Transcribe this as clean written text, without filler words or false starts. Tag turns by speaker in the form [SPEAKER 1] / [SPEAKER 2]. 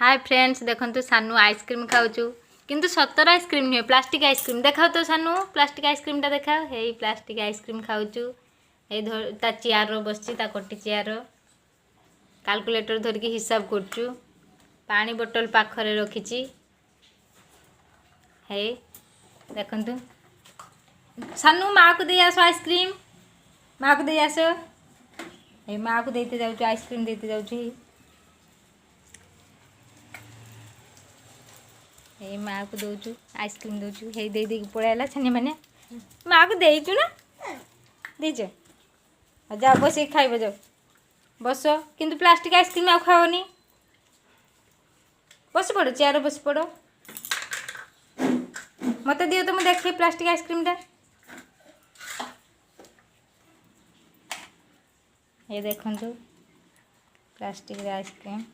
[SPEAKER 1] hi friends देखो सानू ice cream खाऊचु किंतु सतर आइसक्रीम नुहे प्लास्टिक आइसक्रीम देखा तो सानू प्लास्टिक आइसक्रीम टा देखा हे प्लास्टिक आइसक्रीम खाऊचु ता चेयर बस कटी चेयर कैलकुलेटर धरिकी हिसाब करचु पानी बोतल पाखरे रखिची हे देखंतु सानू माँ को दे आसो आइसक्रीम माँ को दे आसो हे माँ को देते जाऊँ आइसक्रीम देते जाऊँ हे माँ को दौचु आइसक्रीम दौचु हे दे दे पड़ेगा छानी मैंने माँ को देचु ना दीच जा बस खाइब जाओ बस किंतु प्लास्टिक आइसक्रीम आ खाओनी बस पड़ो चेयर बस पड़ो मत दियो तो मुझे देखे प्लास्टिक आइसक्रीम टा ये देखो प्लास्टिक आइसक्रीम